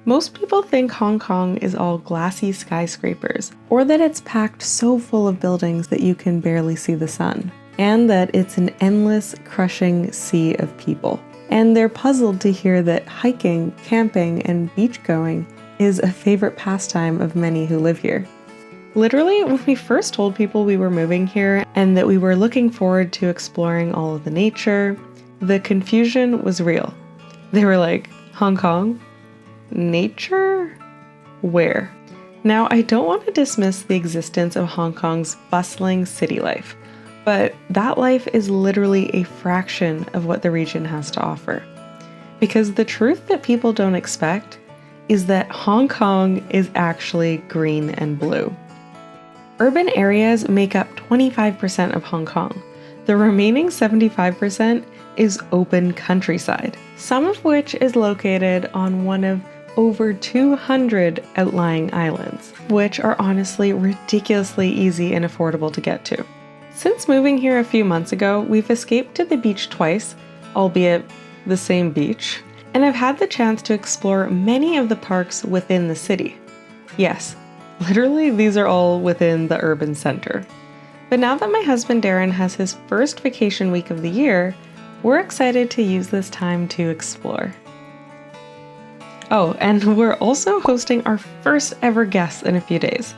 Most people think Hong Kong is all glassy skyscrapers, or that it's packed so full of buildings that you can barely see the sun, and that it's an endless, crushing sea of people. And they're puzzled to hear that hiking, camping, and beach going is a favorite pastime of many who live here. Literally, when we first told people we were moving here and that we were looking forward to exploring all of the nature, the confusion was real. They were like, Hong Kong? Nature? Where? Now, I don't want to dismiss the existence of Hong Kong's bustling city life, but that life is literally a fraction of what the region has to offer. Because the truth that people don't expect is that Hong Kong is actually green and blue. Urban areas make up 25% of Hong Kong. The remaining 75% is open countryside, some of which is located on one of over 200 outlying islands, which are honestly ridiculously easy and affordable to get to. Since moving here a few months ago, we've escaped to the beach twice, albeit the same beach, and I've had the chance to explore many of the parks within the city. Yes, literally these are all within the urban center. But now that my husband Darren has his first vacation week of the year, we're excited to use this time to explore. Oh, and we're also hosting our first ever guests in a few days,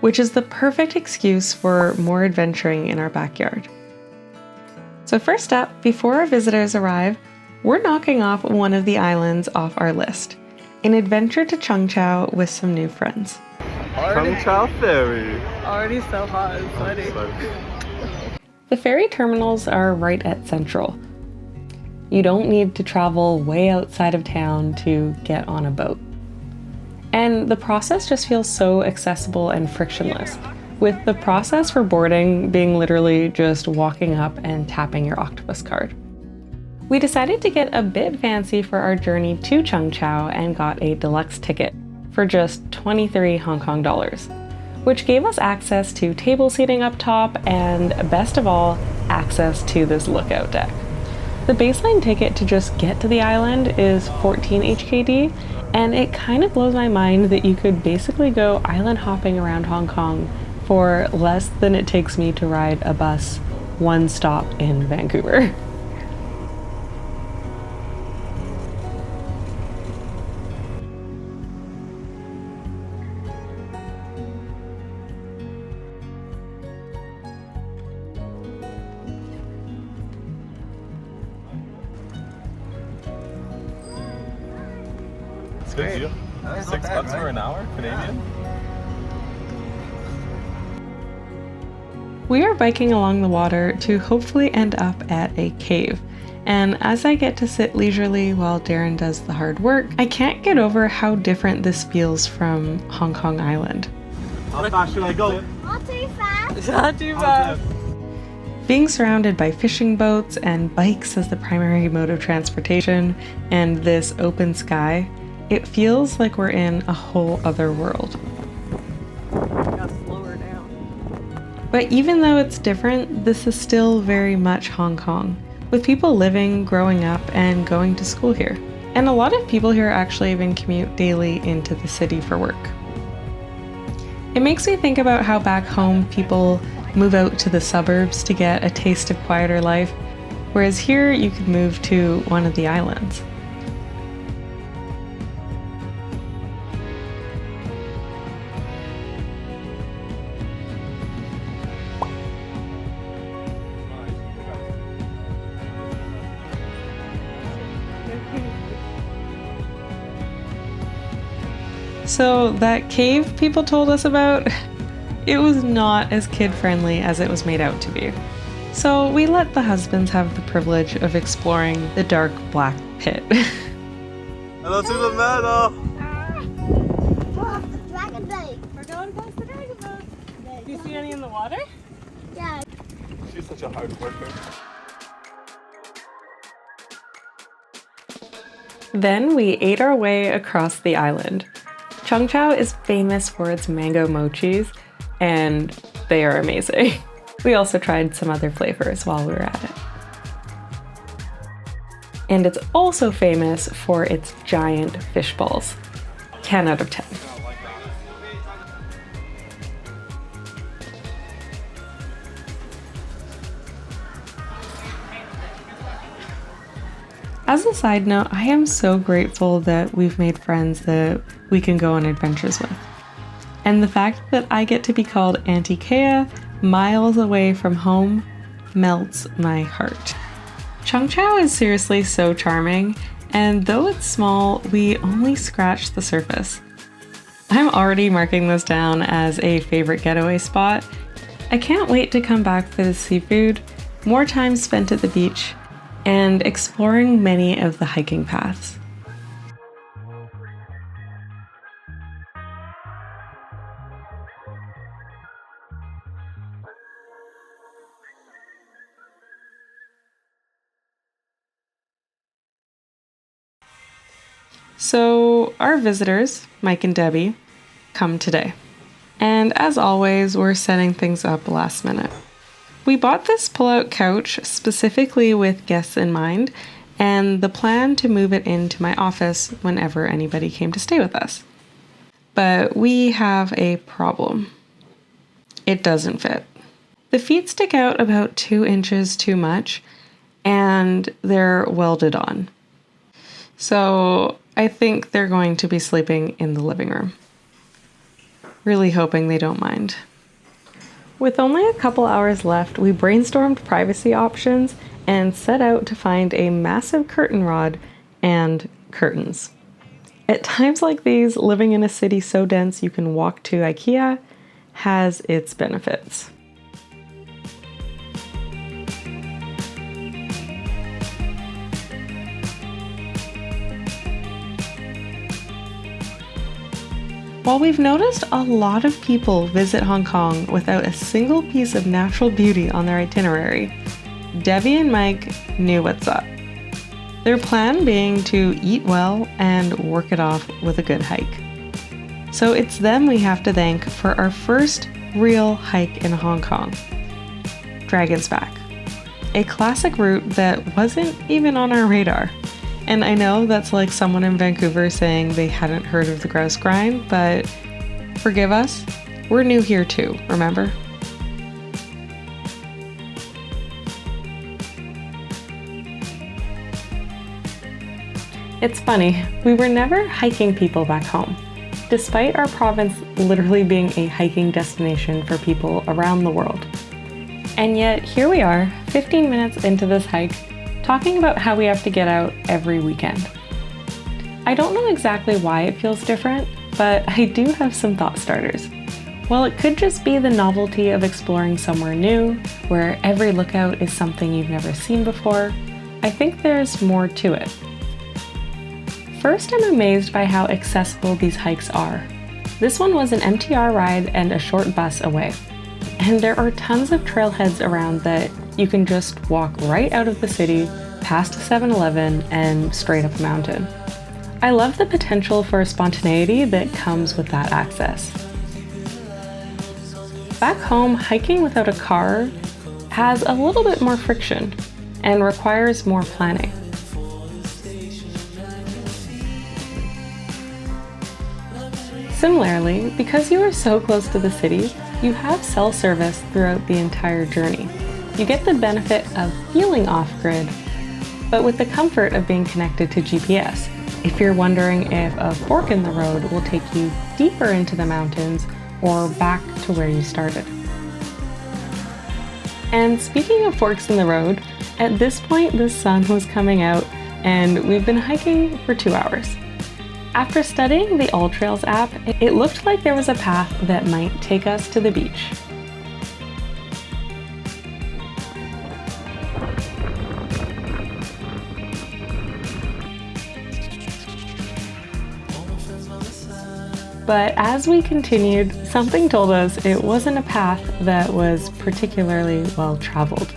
which is the perfect excuse for more adventuring in our backyard. So first up, before our visitors arrive, we're knocking off one of the islands off our list, an adventure to Cheung Chau with some new friends. Cheung Chau ferry. Already so hot and sweaty. The ferry terminals are right at Central. You don't need to travel way outside of town to get on a boat. And the process just feels so accessible and frictionless, with the process for boarding being literally just walking up and tapping your octopus card. We decided to get a bit fancy for our journey to Cheung Chau and got a deluxe ticket for just 23 Hong Kong dollars, which gave us access to table seating up top and, best of all, access to this lookout deck. The baseline ticket to just get to the island is 14 HKD, and it kind of blows my mind that you could basically go island hopping around Hong Kong for less than it takes me to ride a bus one stop in Vancouver. Good deal. $6 for an hour, Canadian. We are biking along the water to hopefully end up at a cave. And as I get to sit leisurely while Darren does the hard work, I can't get over how different this feels from Hong Kong Island. How fast should I go? Not too fast. Not too fast. Being surrounded by fishing boats and bikes as the primary mode of transportation and this open sky, it feels like we're in a whole other world. Gotta slow her down. But even though it's different, this is still very much Hong Kong, with people living, growing up, and going to school here. And a lot of people here actually even commute daily into the city for work. It makes me think about how back home people move out to the suburbs to get a taste of quieter life, whereas here you could move to one of the islands. So that cave people told us about, it was not as kid-friendly as it was made out to be. So we let the husbands have the privilege of exploring the dark black pit. Hello to the meadow! The dragon boat. We're going past the dragon boat. Do you see any in the water? Yeah. She's such a hard worker. Then we ate our way across the island. Cheung Chau is famous for its mango mochis, and they are amazing. We also tried some other flavors while we were at it. And it's also famous for its giant fish balls. 10 out of 10. As a side note, I am so grateful that we've made friends that we can go on adventures with. And the fact that I get to be called Auntie Kea miles away from home melts my heart. Cheung Chau is seriously so charming, and though it's small, we only scratched the surface. I'm already marking this down as a favorite getaway spot. I can't wait to come back for the seafood, more time spent at the beach, and exploring many of the hiking paths. So our visitors, Mike and Debbie, come today. And as always, we're setting things up last minute. We bought this pull-out couch specifically with guests in mind, and the plan to move it into my office whenever anybody came to stay with us. But we have a problem. It doesn't fit. The feet stick out about 2 inches too much, and they're welded on. So I think they're going to be sleeping in the living room. Really hoping they don't mind. With only a couple hours left, we brainstormed privacy options and set out to find a massive curtain rod and curtains. At times like these, living in a city so dense you can walk to IKEA has its benefits. While we've noticed a lot of people visit Hong Kong without a single piece of natural beauty on their itinerary, Debbie and Mike knew what's up. Their plan being to eat well and work it off with a good hike. So it's them we have to thank for our first real hike in Hong Kong. Dragon's Back, a classic route that wasn't even on our radar. And I know that's like someone in Vancouver saying they hadn't heard of the grouse grind, but forgive us, we're new here too, remember? It's funny, we were never hiking people back home, despite our province literally being a hiking destination for people around the world. And yet here we are, 15 minutes into this hike, talking about how we have to get out every weekend. I don't know exactly why it feels different, but I do have some thought starters. While it could just be the novelty of exploring somewhere new, where every lookout is something you've never seen before, I think there's more to it. First, I'm amazed by how accessible these hikes are. This one was an MTR ride and a short bus away. And there are tons of trailheads around that you can just walk right out of the city, past a 7-Eleven, and straight up a mountain. I love the potential for spontaneity that comes with that access. Back home, hiking without a car has a little bit more friction and requires more planning. Similarly, because you are so close to the city, you have cell service throughout the entire journey. You get the benefit of feeling off-grid, but with the comfort of being connected to GPS, if you're wondering if a fork in the road will take you deeper into the mountains or back to where you started. And speaking of forks in the road, at this point the sun was coming out and we've been hiking for 2 hours. After studying the All Trails app, it looked like there was a path that might take us to the beach. But as we continued, something told us it wasn't a path that was particularly well traveled.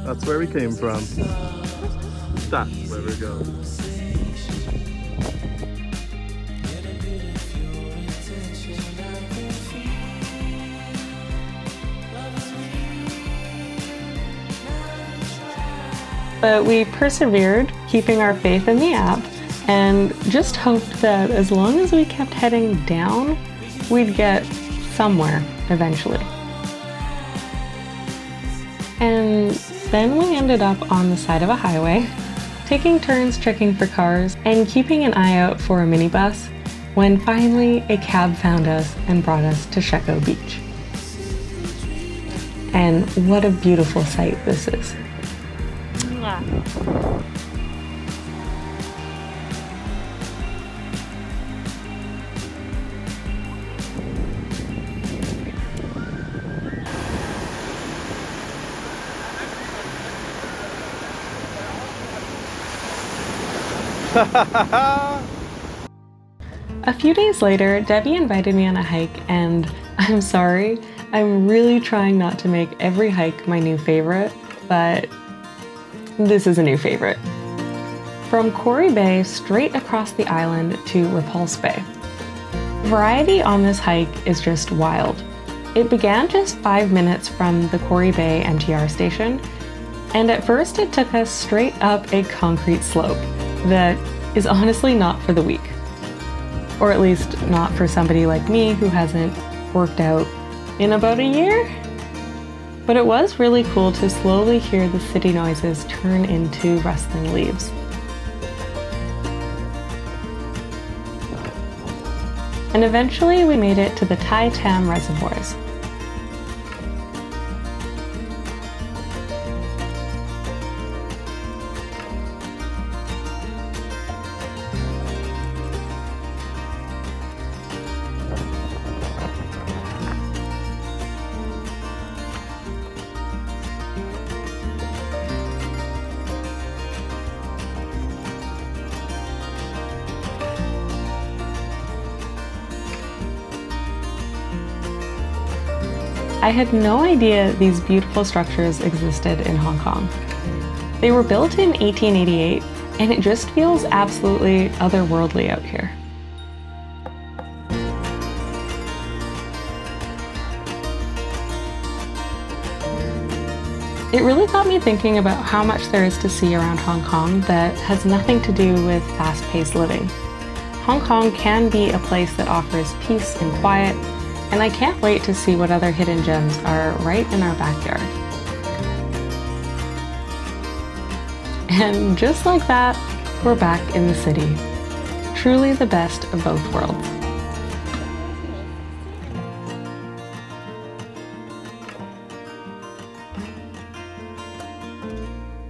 That's where we came from. That's where we go. But we persevered, keeping our faith in the app, and just hoped that as long as we kept heading down, we'd get somewhere eventually. And then we ended up on the side of a highway, taking turns checking for cars and keeping an eye out for a minibus, when finally a cab found us and brought us to Sheko Beach. And what a beautiful sight this is. A few days later, Debbie invited me on a hike, and I'm sorry, I'm really trying not to make every hike my new favorite, but this is a new favorite. From Quarry Bay straight across the island to Repulse Bay. Variety on this hike is just wild. It began just 5 minutes from the Quarry Bay MTR station, and at first it took us straight up a concrete slope that is honestly not for the weak. Or at least not for somebody like me who hasn't worked out in about a year. But it was really cool to slowly hear the city noises turn into rustling leaves. And eventually we made it to the Tai Tam reservoirs. I had no idea these beautiful structures existed in Hong Kong. They were built in 1888, and it just feels absolutely otherworldly out here. It really got me thinking about how much there is to see around Hong Kong that has nothing to do with fast-paced living. Hong Kong can be a place that offers peace and quiet, and I can't wait to see what other hidden gems are right in our backyard. And just like that, we're back in the city. Truly the best of both worlds.